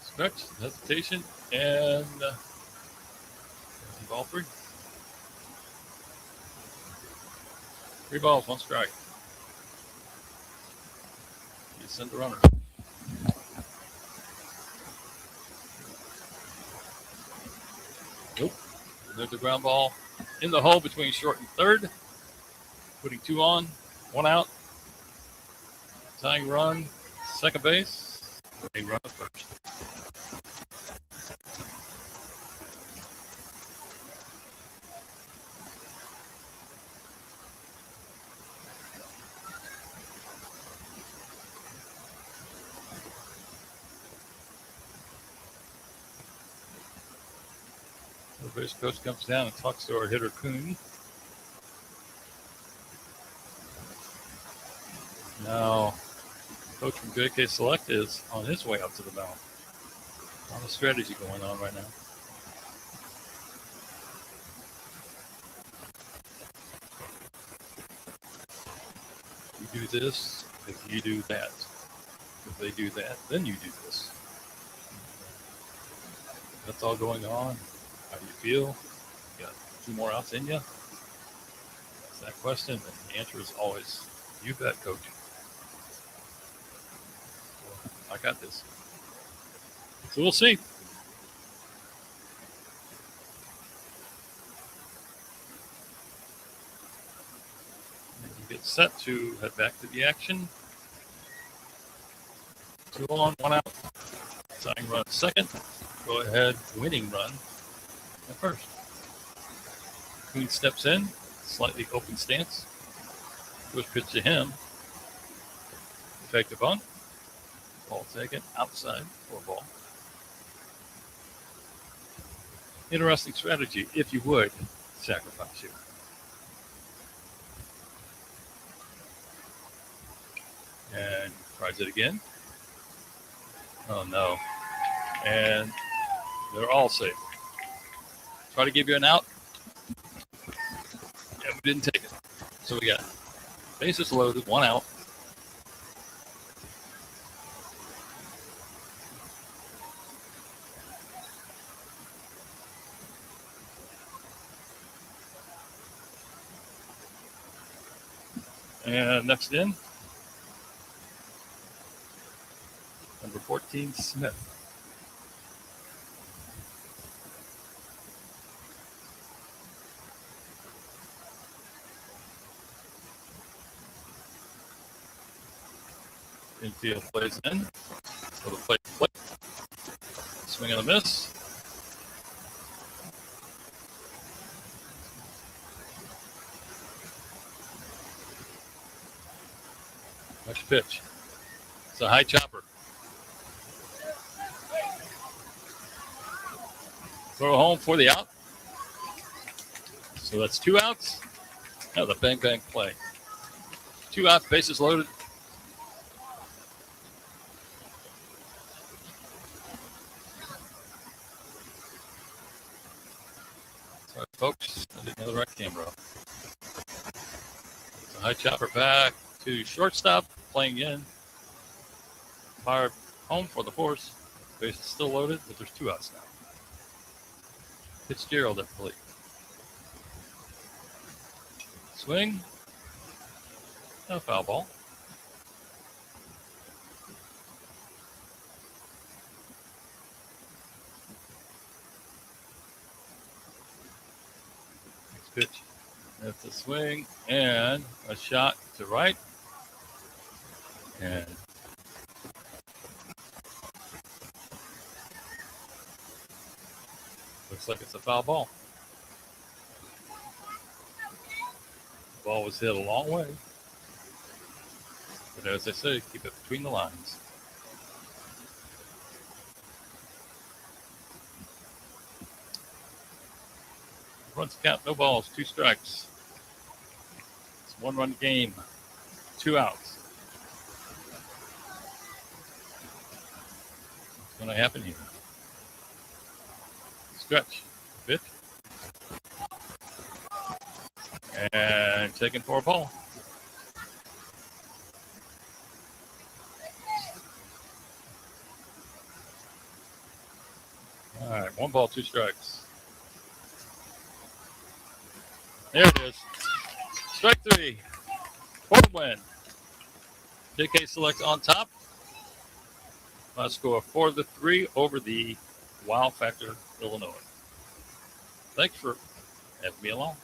Stretch, hesitation, and ball 3. 3 balls, 1 strike. You send the runner. Nope. There's the ground ball in the hole between short and third. Putting 2 on, 1 out. Tying run, second base. A run at first. The base coach comes down and talks to our hitter, Kuhn. Now, coach from JK Select is on his way up to the mound. A lot of strategy going on right now. You do this, if you do that. If they do that, then you do this. That's all going on. How do you feel? You got 2 more outs in you? That's that question. And the answer is always, you bet, coach. I got this. So we'll see. You get set to head back to the action. 2 on, 1 out. Tying run second. Go ahead, winning run at first. Kuhn steps in, slightly open stance. First pitch to him. Take the bunt. Ball taken outside for a ball. Interesting strategy, if you would sacrifice here. And tries it again. Oh no. And they're all safe. Try to give you an out. Yeah, we didn't take it. So we got bases loaded, 1 out. And next in, number 14, Smith. Infield plays in. So the play. Swing and a miss. Next pitch. It's a high chopper. Throw home for the out. So that's 2 outs. Now the bang bang play. 2 outs, bases loaded. Sorry, folks. I didn't have the right camera. It's a high chopper back to shortstop, playing in. Fired home for the force. Base is still loaded, but there's 2 outs now. Fitzgerald at plate. Swing. No foul ball. Next pitch. That's a swing and a shot to right. And looks like it's a foul ball. The ball was hit a long way. But as I say, keep it between the lines. Runs count, no balls, 2 strikes. It's a 1-run game, 2 outs. What's going to happen here? Stretch, pitch, and taken for a ball. All right, 1 ball, 2 strikes. There it is. Strike 3 for the win. JK Select on top. My score 4-3 over the Wow Factor Illinois. Thanks for having me along.